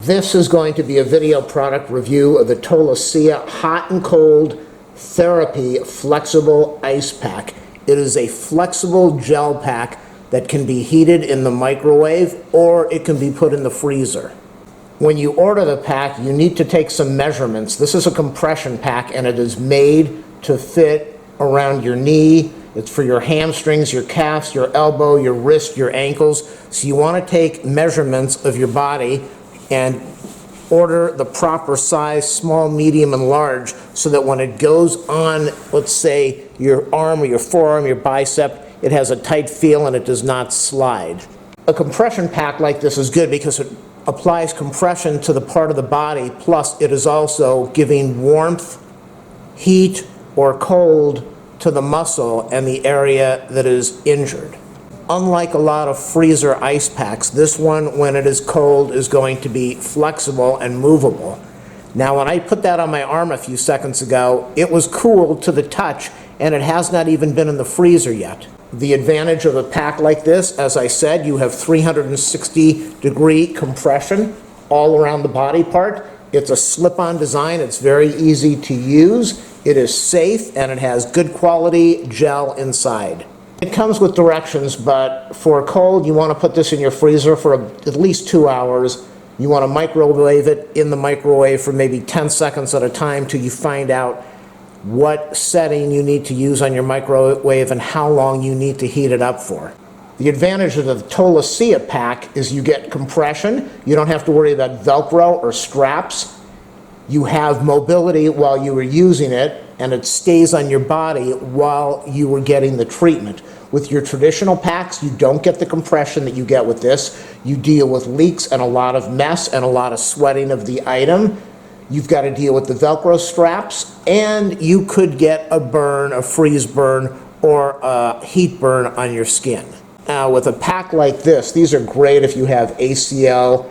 This is going to be a video product review of the Tolaccea Hot and Cold Therapy Flexible Ice Pack. It is a flexible gel pack that can be heated in the microwave or it can be put in the freezer. When you order the pack, you need to take some measurements. This is a compression pack and it is made to fit around your knee. It's for your hamstrings, your calves, your elbow, your wrist, your ankles. So you want to take measurements of your body and order the proper size, small, medium, and large, so that when it goes on, let's say, your arm or your forearm, your bicep, it has a tight feel and it does not slide. A compression pack like this is good because it applies compression to the part of the body, plus it is also giving warmth, heat, or cold to the muscle and the area that is injured. Unlike a lot of freezer ice packs, this one, when it is cold, is going to be flexible and movable. Now, when I put that on my arm a few seconds ago, it was cool to the touch, and it has not even been in the freezer yet. The advantage of a pack like this, as I said, you have 360-degree compression all around the body part. It's a slip-on design. It's very easy to use. It is safe, and it has good quality gel inside. It comes with directions, but for cold, you want to put this in your freezer for at least 2 hours. You want to microwave it in the microwave for maybe 10 seconds at a time till you find out what setting you need to use on your microwave and how long you need to heat it up for. The advantage of the Tolaccea pack is you get compression. You don't have to worry about Velcro or straps. You have mobility while you were using it, and it stays on your body while you were getting the treatment. With your traditional packs, you don't get the compression that you get with this. You deal with leaks and a lot of mess and a lot of sweating of the item. You've got to deal with the Velcro straps, and you could get a burn, a freeze burn, or a heat burn on your skin. Now, with a pack like this, these are great if you have ACL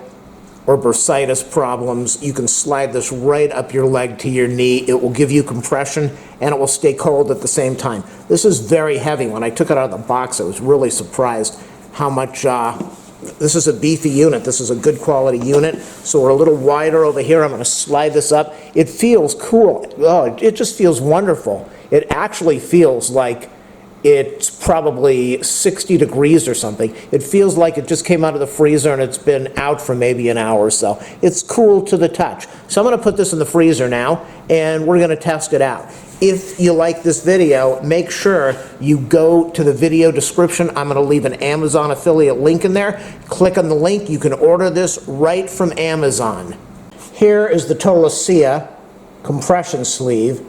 or bursitis problems. You can slide this right up your leg to your knee. It will give you compression and it will stay cold at the same time. This is very heavy. When I took it out of the box, I was really surprised how much, this is a beefy unit. This is a good quality unit. So we're a little wider over here. I'm going to slide this up. It feels cool. Oh, it just feels wonderful. It actually feels like it's probably 60 degrees or something. It feels like it just came out of the freezer and it's been out for maybe an hour or so. It's cool to the touch. So I'm going to put this in the freezer now and we're going to test it out. If you like this video, make sure you go to the video description. I'm going to leave an Amazon affiliate link in there. Click on the link. You can order this right from Amazon. Here is the Tolaccea compression sleeve.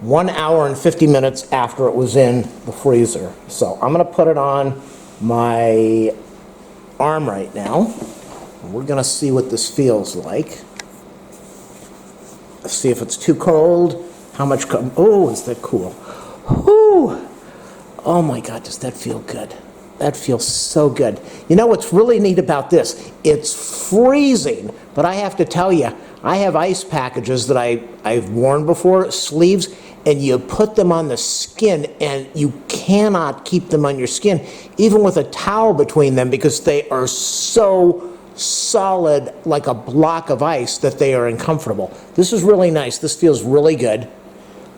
1 hour and 50 minutes after it was in the freezer. So I'm going to put it on my arm right now. We're going to see what this feels like. Let's see if it's too cold. How much? Oh, is that cool? Whew. Oh my God, does that feel good? That feels so good. You know what's really neat about this? It's freezing, but I have to tell you, I have ice packages that I've worn before, sleeves, and you put them on the skin and you cannot keep them on your skin, even with a towel between them, because they are so solid like a block of ice that they are uncomfortable. This is really nice. This feels really good.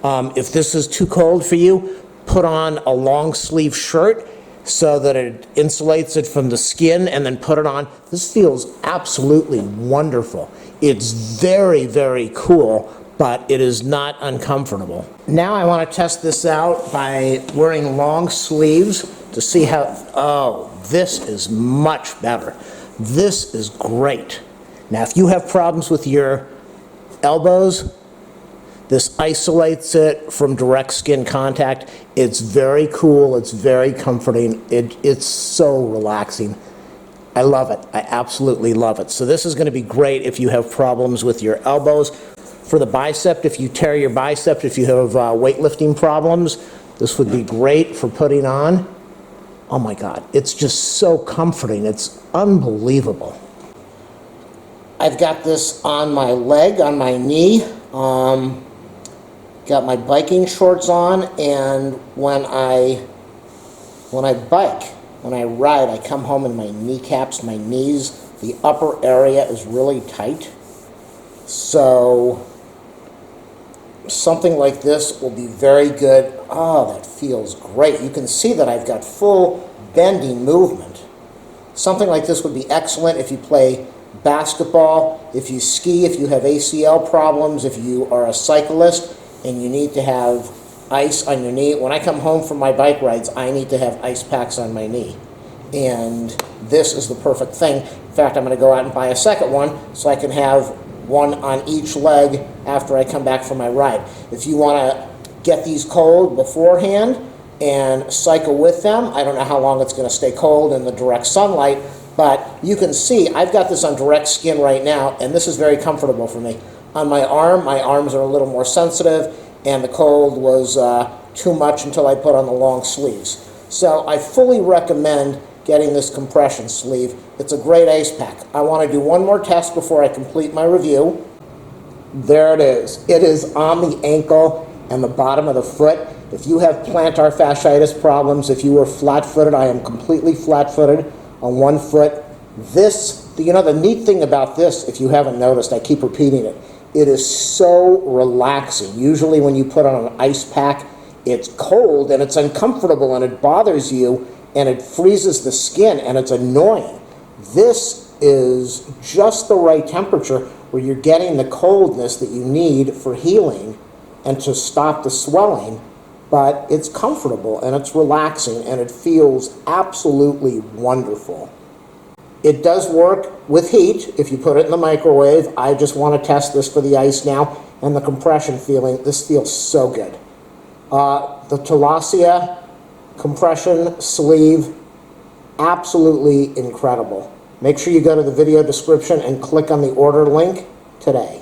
If this is too cold for you, put on a long sleeve shirt so that it insulates it from the skin and then put it on. This feels absolutely wonderful. It's very, very cool, but it is not uncomfortable. Now I want to test this out by wearing long sleeves to see how, oh, this is much better. This is great. Now if you have problems with your elbows, this isolates it from direct skin contact. It's very cool, it's very comforting, it's so relaxing. I love it, I absolutely love it. So this is going to be great if you have problems with your elbows. For the bicep, if you tear your bicep, if you have weightlifting problems, this would be great for putting on. Oh my God, it's just so comforting, it's unbelievable. I've got this on my leg, on my knee. Got my biking shorts on, and when I bike, when I ride, I come home and my kneecaps, my knees The upper area is really tight. So something like this will be very good. Oh, that feels great. You can see that I've got full bending movement. Something like this would be excellent if you play basketball, if you ski, if you have ACL problems, if you are a cyclist and you need to have ice on your knee. When I come home from my bike rides, I need to have ice packs on my knee. And this is the perfect thing. In fact, I'm going to go out and buy a second one so I can have one on each leg after I come back from my ride. If you want to get these cold beforehand and cycle with them, I don't know how long it's going to stay cold in the direct sunlight, but you can see I've got this on direct skin right now, and this is very comfortable for me. On my arms are a little more sensitive, and the cold was too much until I put on the long sleeves. So I fully recommend getting this compression sleeve. It's a great ice pack. I want to do one more test before I complete my review. There it is. It is on the ankle and the bottom of the foot. If you have plantar fasciitis problems, if you were flat-footed, I am completely flat-footed on one foot. This, you know, the neat thing about this, if you haven't noticed, I keep repeating it, it is so relaxing. Usually when you put on an ice pack, it's cold and it's uncomfortable and it bothers you and it freezes the skin and it's annoying. This is just the right temperature where you're getting the coldness that you need for healing and to stop the swelling, but it's comfortable and it's relaxing and it feels absolutely wonderful. It does work with heat if you put it in the microwave. I just want to test this for the ice now, and the compression feeling, this feels so good. The Tolaccea compression sleeve, absolutely incredible. Make sure you go to the video description and click on the order link today.